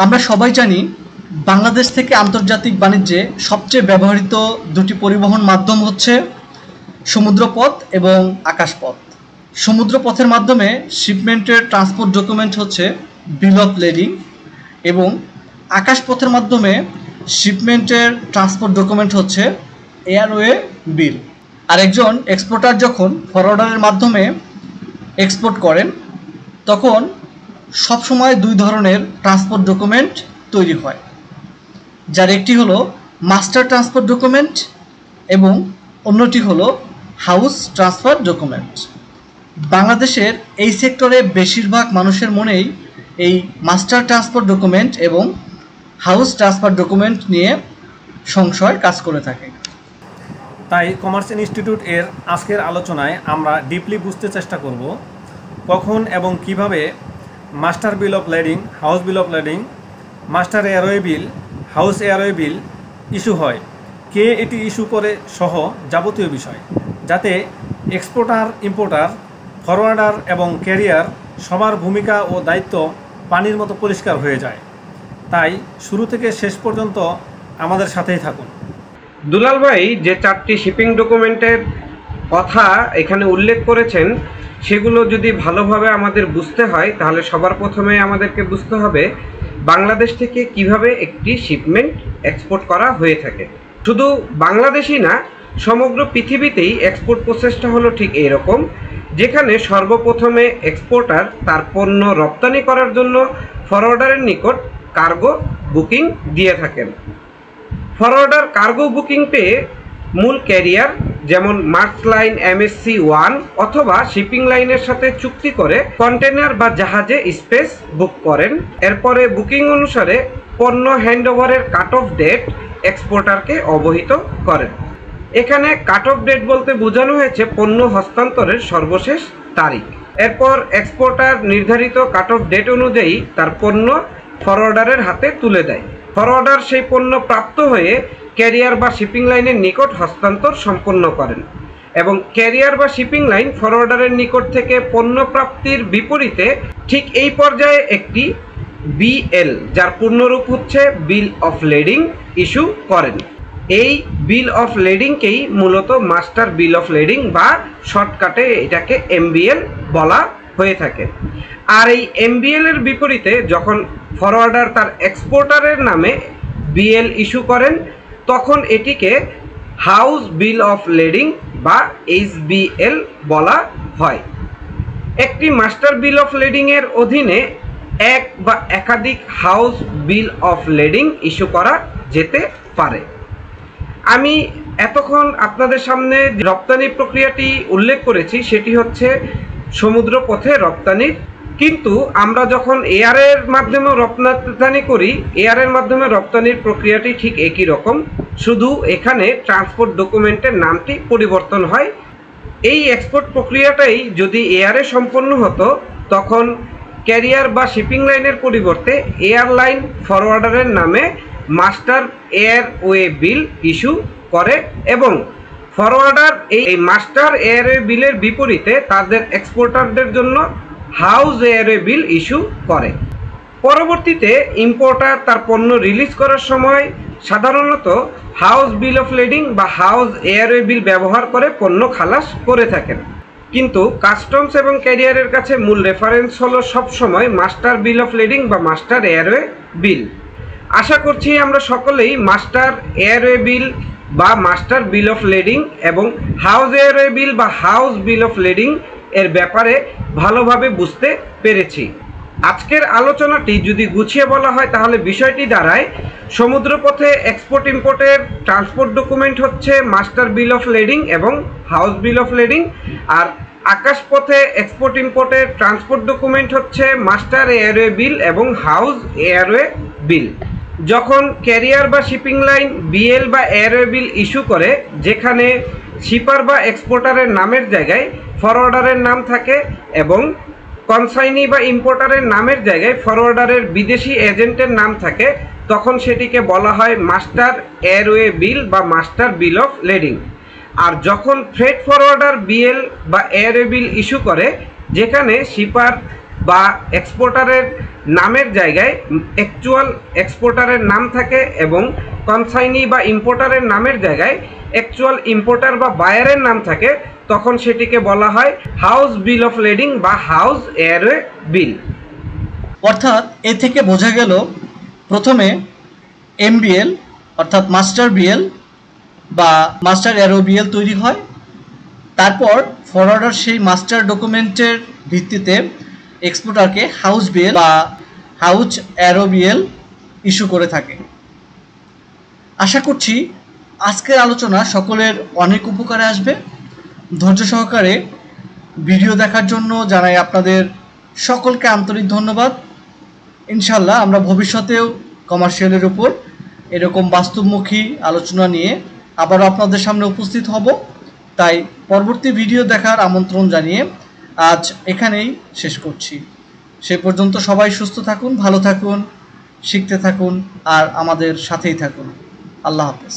আমরা সবাই জানি বাংলাদেশ থেকে আন্তর্জাতিক বাণিজ্যে সবচেয়ে ব্যবহৃত দুটি পরিবহন মাধ্যম হচ্ছে সমুদ্রপথ এবং আকাশপথ। সমুদ্রপথের মাধ্যমে শিপমেন্টের ট্রান্সপোর্ট ডকুমেন্ট হচ্ছে বিল অফ লেডিং এবং আকাশপথের মাধ্যমে শিপমেন্টের ট্রান্সপোর্ট ডকুমেন্ট হচ্ছে এয়ারওয়ে বিল। আর একজন এক্সপোর্টার যখন ফরওয়ার্ডারের মাধ্যমে এক্সপোর্ট করেন তখন সবসময় দুই ধরনের ট্রান্সপোর্ট ডকুমেন্ট তৈরি হয়, যার একটি হলো মাস্টার ট্রান্সপোর্ট ডকুমেন্ট এবং অন্যটি হলো হাউস ট্রান্সফার ডকুমেন্ট। বাংলাদেশের এই সেক্টরে বেশিরভাগ মানুষের মনেই এই মাস্টার ট্রান্সপোর্ট ডকুমেন্ট এবং হাউস ট্রান্সফার ডকুমেন্ট নিয়ে সংশয় কাজ করে থাকে। তাই কমার্স ইনস্টিটিউট এর আজকের আলোচনায় আমরা ডিপলি বুঝতে চেষ্টা করব কখন এবং কিভাবে master bill of lading, house bill of lading, master airway bill, house airway bill issue হয়, কে এটি ইস্যু করে সহ যাবতীয় বিষয়, যাতে এক্সপোর্টার, ইম্পোর্টার, ফরওয়ার্ডার এবং ক্যারিয়ার সবার ভূমিকা ও দায়িত্ব পানির মতো পরিষ্কার হয়ে যায়। তাই শুরু থেকে শেষ পর্যন্ত আমাদের সাথেই থাকুন। দুলাল ভাই যে চারটি শিপিং ডকুমেন্টের কথা এখানে উল্লেখ করেছেন সেগুলো যদি ভালোভাবে আমাদের বুঝতে হয় তাহলে সবার প্রথমে আমাদেরকে বুঝতে হবে বাংলাদেশ থেকে কিভাবে একটি শিপমেন্ট এক্সপোর্ট করা হয়ে থাকে। শুধু বাংলাদেশই না, সমগ্র পৃথিবীতেই এক্সপোর্ট প্রসেসটা হলো ঠিক এরকম, যেখানে সর্বপ্রথমে এক্সপোর্টার তার পণ্য রপ্তানি করার জন্য ফরওয়ার্ডারের নিকট কার্গো বুকিং দিয়ে থাকেন। ফরওয়ার্ডার কার্গো বুকিং পেয়ে মূল ক্যারিয়ার যেমন মার্কস লাইন, MSC 1 অথবা শিপিং লাইনের সাথে চুক্তি করে কন্টেনার বা জাহাজে স্পেস বুক করেন। এরপরে বুকিং অনুসারে পণ্য হ্যান্ডওভারের কাট অফ ডেট এক্সপোর্টারকে অবহিত করেন। এখানে কাট অফ ডেট বলতে বোঝানো হয়েছে পণ্য হস্তান্তরের সর্বশেষ তারিখ। এরপর এক্সপোর্টার নির্ধারিত কাট অফ ডেট অনুযায়ী তার পণ্য ফরওয়ার্ডারের হাতে তুলে দেয়। ফরওয়ার্ডার সেই পণ্য প্রাপ্ত হয়ে ক্যারিয়ার বা শিপিং লাইনের নিকট হস্তান্তর সম্পন্ন করেন এবং ক্যারিয়ার বা শিপিং লাইন ফরওয়ার্ডারের নিকট থেকে পণ্য প্রাপ্তির বিপরীতে ঠিক এই পর্যায়ে একটি BL, যার পূর্ণরূপ হচ্ছে বিল অফ লেডিং, ইস্যু করেন। এই বিল অফ লেডিংকেই মূলত মাস্টার বিল অফ লেডিং বা শর্টকাটে এটাকে MBL বলা হয়ে থাকে। আর এই MBL এর বিপরীতে যখন ফরওয়ার্ডার তার এক্সপোর্টারের নামে BL ইস্যু করেন তখন এটিকে হাউস বিল অফ লেডিং বা HBL বলা হয়। একটি মাস্টার বিল অফ লেডিং এর অধীনে এক বা একাধিক হাউস বিল অফ লেডিং ইস্যু করা যেতে পারে। আমি এতক্ষণ আপনাদের সামনে রপ্তানি প্রক্রিয়াটি উল্লেখ করেছি সেটি হচ্ছে সমুদ্র পথে রপ্তানির, কিন্তু আমরা যখন এয়ারের মাধ্যমে রপ্তানি করি, এয়ারের মাধ্যমে রপ্তানির প্রক্রিয়াটি ঠিক একই রকম, শুধু এখানে ট্রান্সপোর্ট ডকুমেন্টের নামটি পরিবর্তন হয়। এই এক্সপোর্ট প্রক্রিয়াটাই যদি এয়ারে সম্পন্ন হতো তখন ক্যারিয়ার বা শিপিং লাইনের পরিবর্তে এয়ারলাইন ফরওয়ার্ডারের নামে মাস্টার এয়ারওয়ে বিল ইস্যু করে এবং ফরওয়ার্ডার এই মাস্টার এয়ারওয়ে বিলের বিপরীতে তাদের এক্সপোর্টারদের জন্য হাউস এয়ারওয়ে বিল ইস্যু করে। পরবর্তীতে ইম্পোর্টার তার পণ্য রিলিজ করার সময় সাধারণত হাউস বিল অফ লেডিং বা হাউস এয়ারওয়ে বিল ব্যবহার করে পণ্য খালাস করে থাকেন, কিন্তু কাস্টমস এবং ক্যারিয়ারের কাছে মূল রেফারেন্স হলো সবসময় মাস্টার বিল অফ লেডিং বা মাস্টার এয়ারওয়ে বিল। আশা করছি আমরা সকলেই মাস্টার এয়ারওয়ে বিল বা মাস্টার বিল অফ লেডিং এবং হাউস এয়ারওয়ে বিল বা হাউস বিল অফ লেডিং এর ব্যাপারে ভালোভাবে বুঝতে পেরেছি। আজকের আলোচনাটি যদি গুছিয়ে বলা হয় তাহলে বিষয়টি দাঁড়ায় সমুদ্রপথে এক্সপোর্ট ইম্পোর্টের ট্রান্সপোর্ট ডকুমেন্ট হচ্ছে মাস্টার বিল অফ লেডিং এবং হাউস বিল অফ লেডিং, আর আকাশপথে এক্সপোর্ট ইম্পোর্টের ট্রান্সপোর্ট ডকুমেন্ট হচ্ছে মাস্টার এয়ারওয়ে বিল এবং হাউস এয়ারওয়ে বিল। যখন ক্যারিয়ার বা শিপিং লাইন BL বা এয়ারওয়ে বিল ইস্যু করে, যেখানে শিপার বা এক্সপোর্টারের নামের জায়গায় ফরওয়ার্ডারের নাম থাকে এবং কনসাইনি বা ইম্পোর্টারের নামের জায়গায় ফরওয়ার্ডারের বিদেশি এজেন্টের নাম থাকে, তখন সেটিকে বলা হয় মাস্টার এয়ারওয়ে বিল বা মাস্টার বিল অফ লেডিং। আর যখন ফ্রেট ফরওয়ার্ডার BL বা এয়ারওয়ে বিল ইস্যু করে, যেখানে শিপার বা এক্সপোর্টারের নামের জায়গায় অ্যাকচুয়াল এক্সপোর্টারের নাম থাকে এবং কনসাইনি বা ইম্পোর্টারের নামের জায়গায় অ্যাকচুয়াল ইম্পোর্টার বা বায়ারের নাম থাকে, তখন সেটিকে বলা হয় হাউস বিল অফ লেডিং বা হাউস এয়ারওয়ে বিল। অর্থাৎ এ থেকে বোঝা গেল প্রথমে এমবিএল অর্থাৎ মাস্টার বিএল বা মাস্টার এরো বিএল তৈরি হয়, তারপর ফরওয়ার্ডার সেই মাস্টার ডকুমেন্টের ভিত্তিতে এক্সপোর্টারকে হাউস বিএল বা হাউস এরো বিএল ইস্যু করে থাকে। আশা করছি আজকের আলোচনা সকলের অনেক উপকারে আসবে। ধৈর্য সহকারে ভিডিও দেখার জন্য জানাই আপনাদের সকলকে আন্তরিক ধন্যবাদ। ইনশাল্লাহ আমরা ভবিষ্যতেও কমার্শিয়ালের উপর এরকম বাস্তবমুখী আলোচনা নিয়ে আবারও আপনাদের সামনে উপস্থিত হব। তাই পরবর্তী ভিডিও দেখার আমন্ত্রণ জানিয়ে আজ এখানেই শেষ করছি। সে পর্যন্ত সবাই সুস্থ থাকুন, ভালো থাকুন, শিখতে থাকুন আর আমাদের সাথেই থাকুন। আল্লাহ হাফেজ।